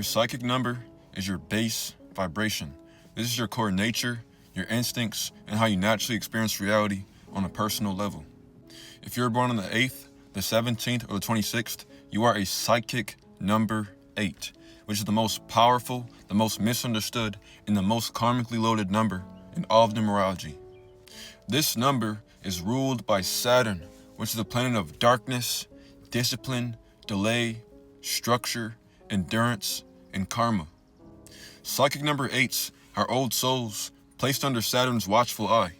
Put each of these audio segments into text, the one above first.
Your psychic number is your base vibration. This is your core nature, your instincts, and how you naturally experience reality on a personal level. If you're born on the 8th, the 17th, or the 26th, you are a psychic number 8, which is the most powerful, the most misunderstood, and the most karmically loaded number in all of numerology. This number is ruled by Saturn, which is the planet of darkness, discipline, delay, structure, endurance, and karma. Psychic number 8s are old souls placed under Saturn's watchful eye,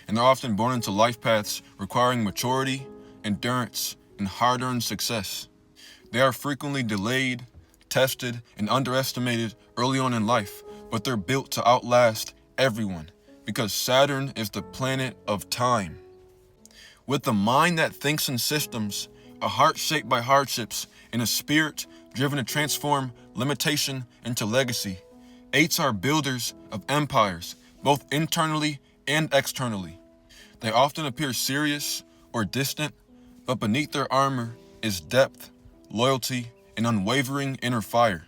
and they're often born into life paths requiring maturity, endurance, and hard-earned success. They are frequently delayed, tested, and underestimated early on in life, but they're built to outlast everyone because Saturn is the planet of time. With a mind that thinks in systems, a heart shaped by hardships, and a spirit driven to transform limitation into legacy, 8s are builders of empires, both internally and externally. They often appear serious or distant, but beneath their armor is depth, loyalty, and unwavering inner fire.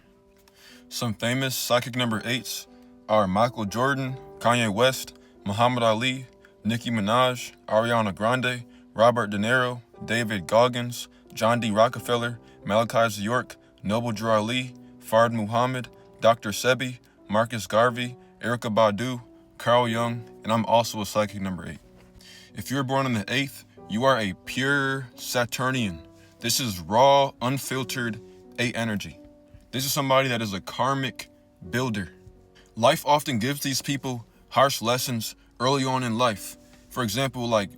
Some famous psychic number 8s are Michael Jordan, Kanye West, Muhammad Ali, Nicki Minaj, Ariana Grande, Robert De Niro, David Goggins, John D. Rockefeller, Malachi York, Noble Drew Ali, Fard Muhammad, Dr. Sebi, Marcus Garvey, Erykah Badu, Carl Jung, and I'm also a psychic number 8. If you're born on the 8th, you are a pure Saturnian. This is raw, unfiltered 8 energy. This is somebody that is a karmic builder. Life often gives these people harsh lessons early on in life. For example, like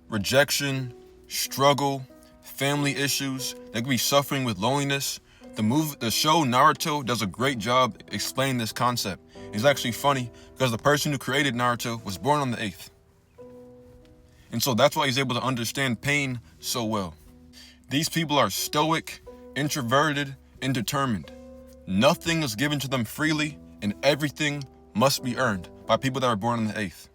rejection, struggle, family issues. They could be suffering with loneliness. The show Naruto does a great job explaining this concept. It's actually funny because the person who created Naruto was born on the 8th. And so that's why he's able to understand pain so well. These people are stoic, introverted, and determined. Nothing is given to them freely, and everything must be earned by people that are born on the 8th.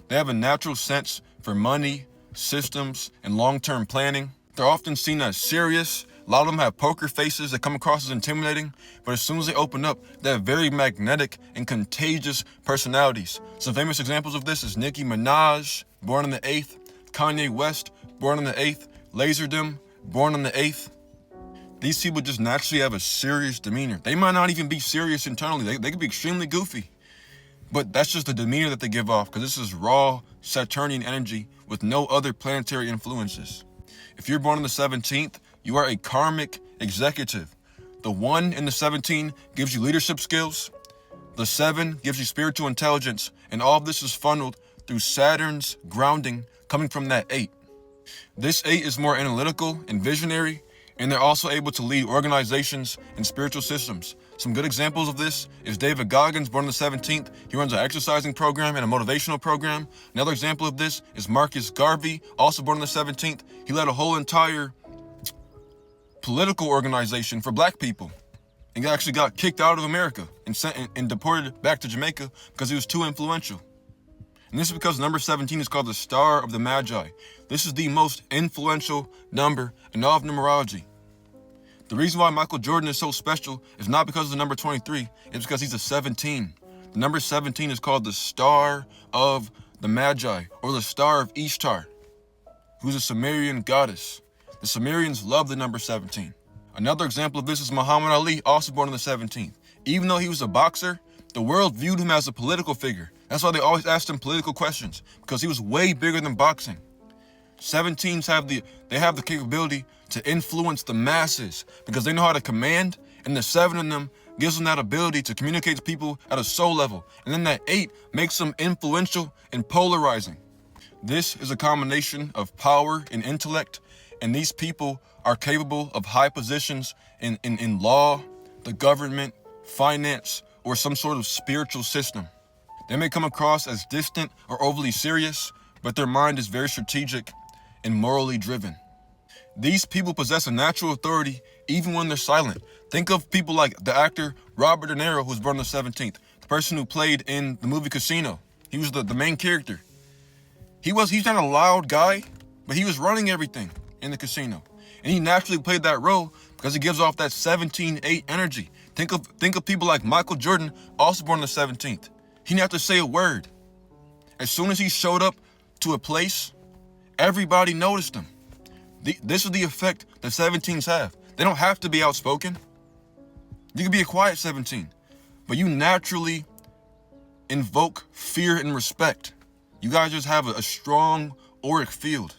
They have a natural sense for money, systems, and long-term planning. They're often seen as serious. A lot of them have poker faces that come across as intimidating, but as soon as they open up, they have very magnetic and contagious personalities. Some famous examples of this is Nicki Minaj, born on the 8th, Kanye West, born on the 8th, Laserdisc, born on the 8th. These people just naturally have a serious demeanor. They might not even be serious internally. They could be extremely goofy, but that's just the demeanor that they give off because this is raw Saturnian energy with no other planetary influences. If you're born on the 17th, you are a karmic executive. The 1 in the 17 gives you leadership skills. The 7 gives you spiritual intelligence. And all of this is funneled through Saturn's grounding coming from that 8. This 8 is more analytical and visionary, and they're also able to lead organizations and spiritual systems. Some good examples of this is David Goggins, born on the 17th. He runs an exercising program and a motivational program. Another example of this is Marcus Garvey, also born on the 17th. He led a whole entire political organization for black people. And he actually got kicked out of America and sent and deported back to Jamaica because he was too influential. And this is because number 17 is called the Star of the Magi. This is the most influential number in all of numerology. The reason why Michael Jordan is so special is not because of the number 23, it's because he's a 17. The number 17 is called the Star of the Magi, or the Star of Ishtar, who's a Sumerian goddess. The Sumerians love the number 17. Another example of this is Muhammad Ali, also born on the 17th. Even though he was a boxer, the world viewed him as a political figure. That's why they always asked him political questions, because he was way bigger than boxing. 17s have the capability to influence the masses because they know how to command, and the 7 in them gives them that ability to communicate to people at a soul level. And then that 8 makes them influential and polarizing. This is a combination of power and intellect, and these people are capable of high positions in law, the government, finance, or some sort of spiritual system. They may come across as distant or overly serious, but their mind is very strategic and morally driven. These people possess a natural authority even when they're silent. Think of people like the actor Robert De Niro, who was born on the 17th, the person who played in the movie Casino. He was the main character. He's not a loud guy, but he was running everything in the casino. And he naturally played that role because he gives off that 17-8 energy. Think of people like Michael Jordan, also born on the 17th. He didn't have to say a word. As soon as he showed up to a place, everybody noticed him. This is the effect that 17s have. They don't have to be outspoken. You can be a quiet 17, but you naturally invoke fear and respect. You guys just have a strong auric field.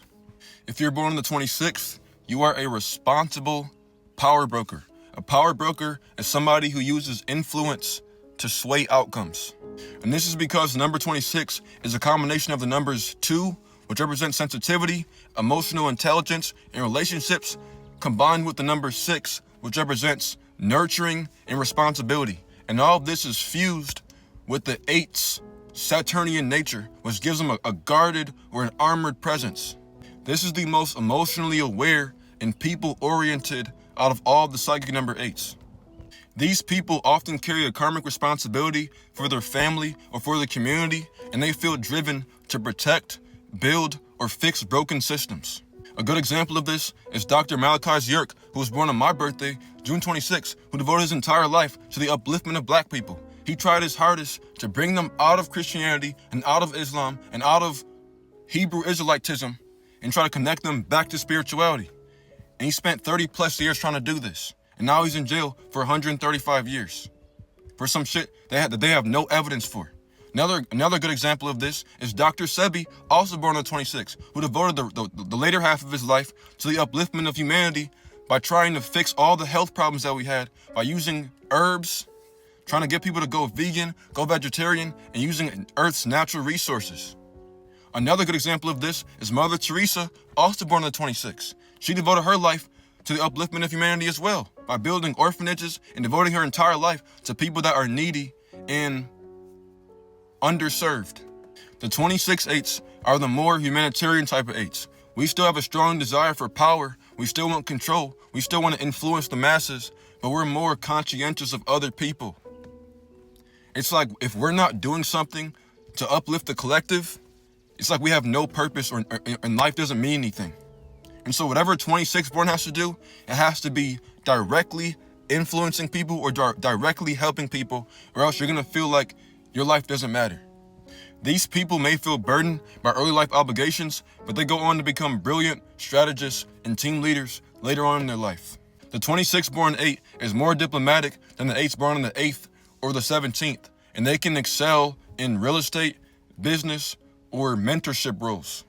If you're born on the 26th, you are a responsible power broker. A power broker is somebody who uses influence to sway outcomes. And this is because the number 26 is a combination of the numbers 2, which represents sensitivity, emotional intelligence, and relationships, combined with the number 6, which represents nurturing and responsibility. And all of this is fused with the 8's Saturnian nature, which gives them a guarded or an armored presence. This is the most emotionally aware and people-oriented out of all the psychic number 8s. These people often carry a karmic responsibility for their family or for the community, and they feel driven to protect, build, or fix broken systems. A good example of this is Dr. Malachi Yerk, who was born on my birthday, June 26, who devoted his entire life to the upliftment of black people. He tried his hardest to bring them out of Christianity and out of Islam and out of Hebrew Israelitism and try to connect them back to spirituality. And he spent 30 plus years trying to do this. And now he's in jail for 135 years for some shit that they have no evidence for. Another good example of this is Dr. Sebi, also born on the 26th, who devoted the later half of his life to the upliftment of humanity by trying to fix all the health problems that we had by using herbs, trying to get people to go vegan, go vegetarian, and using Earth's natural resources. Another good example of this is Mother Teresa, also born on the 26th. She devoted her life to the upliftment of humanity as well by building orphanages and devoting her entire life to people that are needy and underserved. The 26/8s are the more humanitarian type of 8s. We still have a strong desire for power. We still want control. We still want to influence the masses, but we're more conscientious of other people. It's like if we're not doing something to uplift the collective, it's like we have no purpose and life doesn't mean anything. And so whatever 26 born has to do, it has to be directly influencing people or directly helping people, or else you're going to feel like your life doesn't matter. These people may feel burdened by early life obligations, but they go on to become brilliant strategists and team leaders later on in their life. The 26 born 8 is more diplomatic than the 8s born on the 8th or the 17th, and they can excel in real estate, business, or mentorship roles.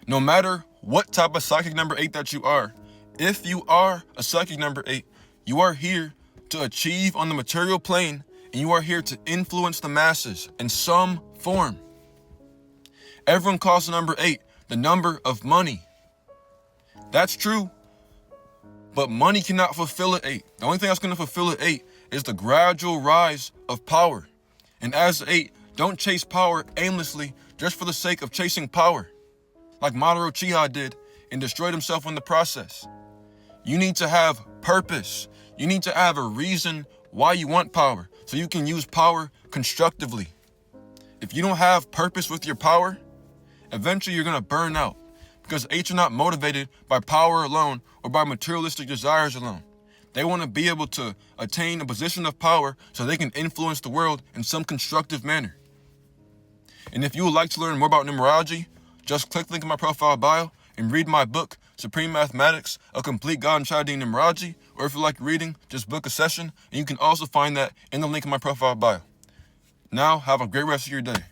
No matter what type of psychic number 8 that you are, if you are a psychic number 8, you are here to achieve on the material plane, and you are here to influence the masses in some form. Everyone calls the number 8 the number of money. That's true, but money cannot fulfill an 8. The only thing that's going to fulfill an 8 is the gradual rise of power. And as an 8, don't chase power aimlessly just for the sake of chasing power, like Masaru Uchiha did and destroyed himself in the process. You need to have purpose. You need to have a reason why you want power, so you can use power constructively. If you don't have purpose with your power, eventually you're going to burn out, because 8s are not motivated by power alone or by materialistic desires alone. They want to be able to attain a position of power so they can influence the world in some constructive manner. And if you would like to learn more about numerology, just click the link in my profile bio and read my book, Supreme Mathematics, A Complete God and Chaldean Numerology. Or if you like reading, just book a session, and you can also find that in the link in my profile bio. Now, have a great rest of your day.